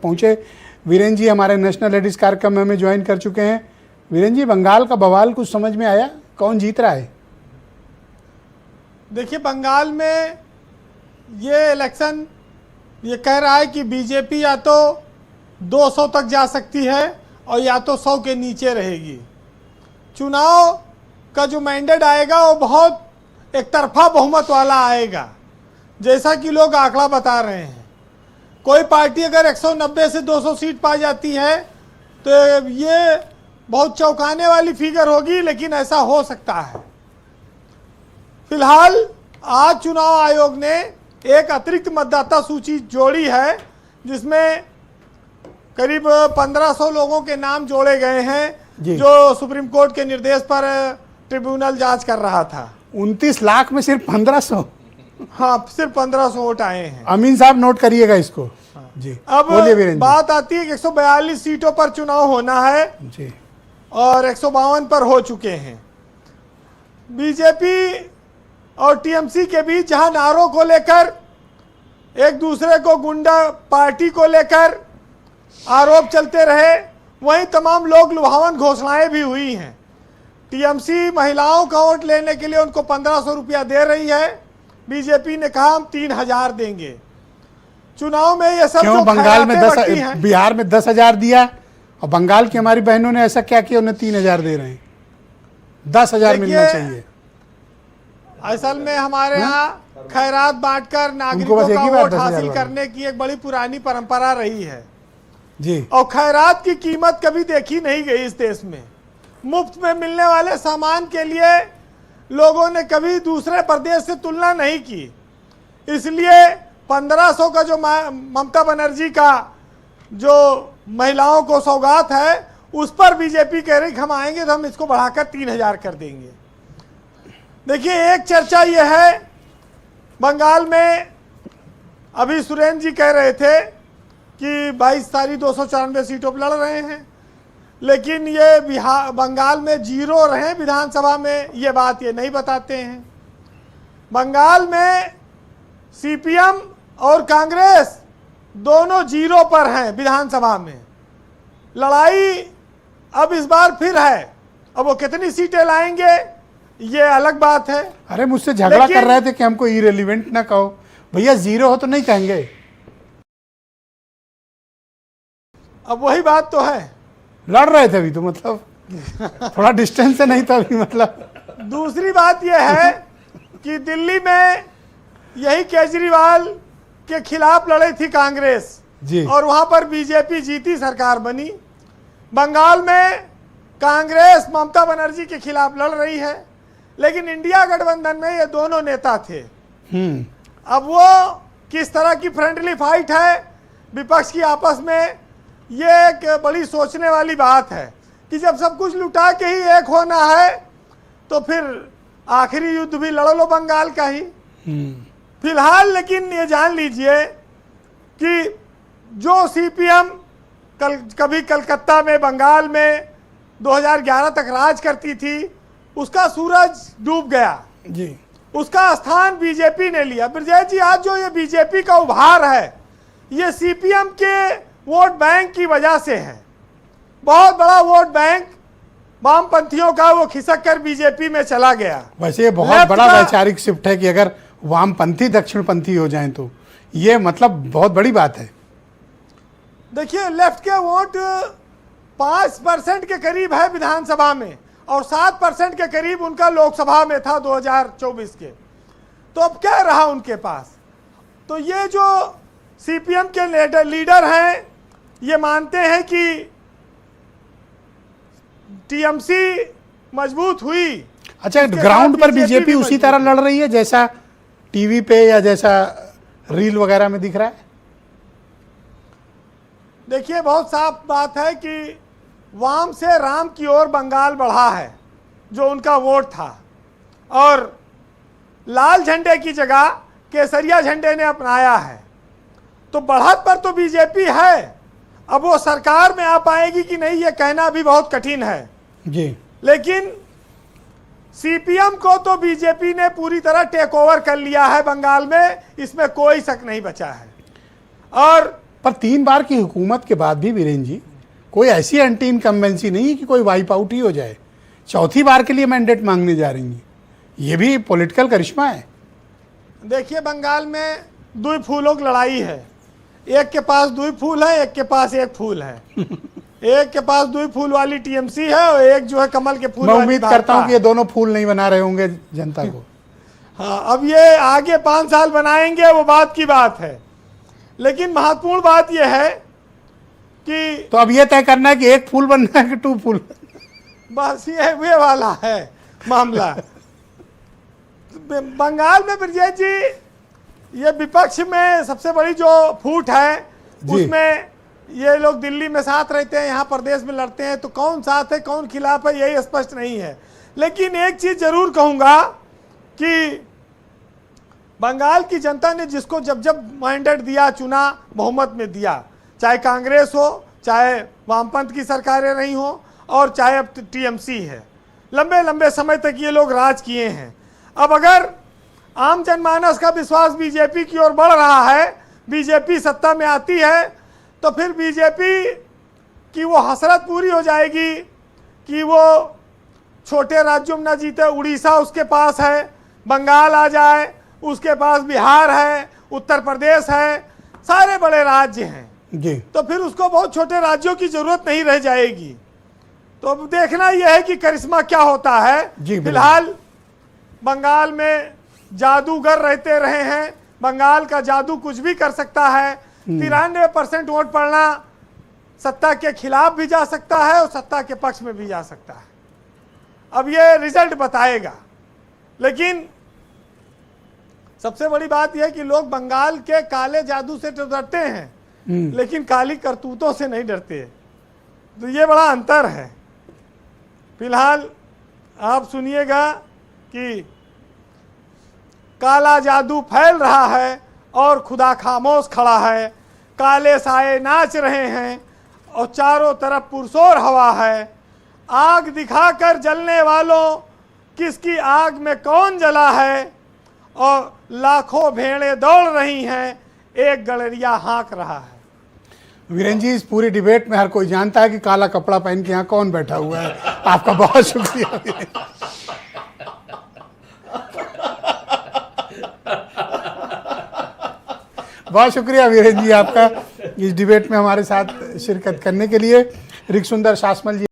पहुंचे। वीरेन जी हमारे national ladies कार्यक्रम में हमें ज्वाइन कर चुके हैं। वीरेन जी, बंगाल का बवाल कुछ समझ में आया, कौन जीत रहा है? देखिए, बंगाल में ये इलेक्शन ये कह रहा है कि बीजेपी या तो 200 तक जा सकती है और या तो 100 के नीचे रहेगी। चुनाव का जो मैंडेट आएगा वो बहुत एक तरफा बहुमत वाला आएगा, जैसा कि लोग आंकड़ा बता रहे हैं। कोई पार्टी अगर 190 से 200 सीट पा जाती है तो ये बहुत चौंकाने वाली फिगर होगी, लेकिन ऐसा हो सकता है। फिलहाल आज चुनाव आयोग ने एक अतिरिक्त मतदाता सूची जोड़ी है, जिसमें करीब 1500 लोगों के नाम जोड़े गए हैं, जो सुप्रीम कोर्ट के निर्देश पर ट्रिब्यूनल जांच कर रहा था। 29 लाख में सिर्फ 1500? हाँ, सिर्फ 1500 वोट आए हैं। अमीन साहब नोट करिएगा इसको। हाँ। जी, अब बात आती है कि 142 सीटों पर चुनाव होना है जी, और 152 पर हो चुके हैं। बीजेपी और टीएमसी के बीच जहां नारों को लेकर, एक दूसरे को गुंडा पार्टी को लेकर आरोप चलते रहे, वहीं तमाम लोग लुभावन घोषणाएं भी हुई हैं। टीएमसी महिलाओं का वोट लेने के लिए उनको 1500 रुपया दे रही है, बीजेपी ने कहा हम 3000 देंगे। चुनाव में ये सब क्यों? बंगाल में 10, बिहार में 10,000 दिया और बंगाल की हमारी बहनों ने ऐसा क्या किया, उन्हें 3000 दे रहे हैं? 10,000 मिलना चाहिए। असल में हमारे यहाँ खैरात बांटकर नागरिकों का वोट हासिल करने की एक बड़ी पुरानी परंपरा रही है जी, और खैरात की कीमत कभी देखी नहीं गई इस देश में। मुफ्त में मिलने वाले सामान के लिए लोगों ने कभी दूसरे प्रदेश से तुलना नहीं की। इसलिए 1500 का जो ममता बनर्जी का जो महिलाओं को सौगात है, उस पर बीजेपी कह रही हम आएंगे तो हम इसको बढ़ाकर 3000 कर देंगे। देखिए, एक चर्चा यह है, बंगाल में अभी सुरेंद्र जी कह रहे थे कि 22 तारीख 294 सीटों पर लड़ रहे हैं, लेकिन ये बंगाल में जीरो रहे विधानसभा में, ये बात ये नहीं बताते हैं। बंगाल में सीपीएम और कांग्रेस दोनों जीरो पर हैं विधानसभा में। लड़ाई अब इस बार फिर है, अब वो कितनी सीटें लाएंगे ये अलग बात है। अरे मुझसे झगड़ा कर रहे थे कि हमको इरेलीवेंट ना कहो। भैया जीरो हो तो नहीं कहेंगे। अब वही बात तो है, लड़ रहे थे अभी तो, मतलब थोड़ा डिस्टेंस से नहीं था अभी, मतलब। दूसरी बात यह है कि दिल्ली में यही केजरीवाल के खिलाफ लड़ी थी कांग्रेस जी, और वहां पर बीजेपी जीती, सरकार बनी। बंगाल में कांग्रेस ममता बनर्जी के खिलाफ लड़ रही है, लेकिन इंडिया गठबंधन में ये दोनों नेता थे। अब वो किस तरह की फ्रेंडली फाइट है विपक्ष की आपस में, ये एक बड़ी सोचने वाली बात है कि जब सब कुछ लुटा के ही एक होना है तो फिर आखिरी युद्ध भी लड़ लो बंगाल का ही। फिलहाल लेकिन ये जान लीजिए कि जो सीपीएम कभी कलकत्ता में, बंगाल में 2011 तक राज करती थी, उसका सूरज डूब गया जी, उसका स्थान बीजेपी ने लिया। ब्रजेश जी, आज जो ये बीजेपी का उभार है, ये सीपीएम के वोट बैंक की वजह से है। बहुत बड़ा वोट बैंक वामपंथियों का वो खिसक कर बीजेपी में चला गया। वैसे ये बहुत बड़ा वैचारिक शिफ्ट है कि अगर वामपंथी दक्षिणपंथी हो जाएं तो ये मतलब बहुत बड़ी बात है। देखिए, लेफ्ट के वोट 5% के करीब है विधानसभा में और 7% के करीब उनका लोकसभा में था 2024 के। तो अब क्या रहा उनके पास? तो ये जो सीपीएम के लीडर हैं, ये मानते हैं कि टीएमसी मजबूत हुई। अच्छा, ग्राउंड पर बीजेपी उसी तरह लड़ रही है जैसा टीवी पे या जैसा रील वगैरह में दिख रहा है? देखिए, बहुत साफ बात है कि वाम से राम की ओर बंगाल बढ़ा है, जो उनका वोट था, और लाल झंडे की जगह केसरिया झंडे ने अपनाया है। तो बढ़त पर तो बीजेपी है। अब वो सरकार में आ पाएगी कि नहीं, ये कहना भी बहुत कठिन है जी, लेकिन सीपीएम को तो बीजेपी ने पूरी तरह टेक ओवर कर लिया है बंगाल में, इसमें कोई शक नहीं बचा है। और पर 3 बार की हुकूमत के बाद भी वीरेंद्र जी कोई ऐसी एंटी इनकम्बेंसी नहीं है कि कोई वाइप आउट ही हो जाए। चौथी बार के लिए मैंडेट मांगने जा रही हैं, ये भी पॉलिटिकल करिश्मा है। देखिए, बंगाल में 2 फूलों की लड़ाई है। एक के पास 2 फूल है, एक के पास 1 फूल है। एक के पास 2 फूल वाली टीएमसी है और एक जो है कमल के फूल। मैं उम्मीद करता हूं कि ये दोनों फूल नहीं बना रहे होंगे जनता को। हाँ, अब ये आगे 5 साल बनाएंगे वो बात की बात है, लेकिन महत्वपूर्ण बात यह है कि तो अब ये तय करना है कि 1 फूल बनना है कि 2 फूल। बस ये वाला है मामला। बंगाल में ब्रजेश जी, ये विपक्ष में सबसे बड़ी जो फूट है उसमें ये लोग दिल्ली में साथ रहते हैं, यहाँ प्रदेश में लड़ते हैं, तो कौन साथ है कौन खिलाफ है यही स्पष्ट नहीं है। लेकिन एक चीज जरूर कहूंगा कि बंगाल की जनता ने जिसको जब जब मैंडेट दिया, चुना, बहुमत में दिया, चाहे कांग्रेस हो, चाहे वामपंथ की सरकारें रही हो और चाहे अब टीएमसी है, लंबे लंबे समय तक ये लोग राज किए हैं। अब अगर आम जनमानस का विश्वास बीजेपी की ओर बढ़ रहा है, बीजेपी सत्ता में आती है, तो फिर बीजेपी की वो हसरत पूरी हो जाएगी कि वो छोटे राज्यों में न जीते। उड़ीसा उसके पास है, बंगाल आ जाए, उसके पास बिहार है, उत्तर प्रदेश है, सारे बड़े राज्य हैं जी। तो फिर उसको बहुत छोटे राज्यों की जरूरत नहीं रह जाएगी। तो अब देखना यह है कि करिश्मा क्या होता है। फिलहाल बंगाल में जादूगर रहते रहे हैं, बंगाल का जादू कुछ भी कर सकता है। 93% वोट पड़ना सत्ता के खिलाफ भी जा सकता है और सत्ता के पक्ष में भी जा सकता है। अब ये रिजल्ट बताएगा। लेकिन सबसे बड़ी बात यह है कि लोग बंगाल के काले जादू से तो डरते हैं, लेकिन काली करतूतों से नहीं डरते। तो ये बड़ा अंतर है। फिलहाल आप सुनिएगा कि काला जादू फैल रहा है और खुदा खामोश खड़ा है। काले साए नाच रहे हैं और चारों तरफ पुरसोर हवा है। आग दिखाकर जलने वालों, किसकी आग में कौन जला है, और लाखों भेड़ें दौड़ रही हैं, एक गड़रिया हाँक रहा है। वीरेंद्र जी, इस पूरी डिबेट में हर कोई जानता है कि काला कपड़ा पहन के यहाँ कौन बैठा हुआ है। आपका बहुत शुक्रिया। बहुत शुक्रिया वीरेंद्र जी आपका इस डिबेट में हमारे साथ शिरकत करने के लिए। ऋक सुंदर शासमल जी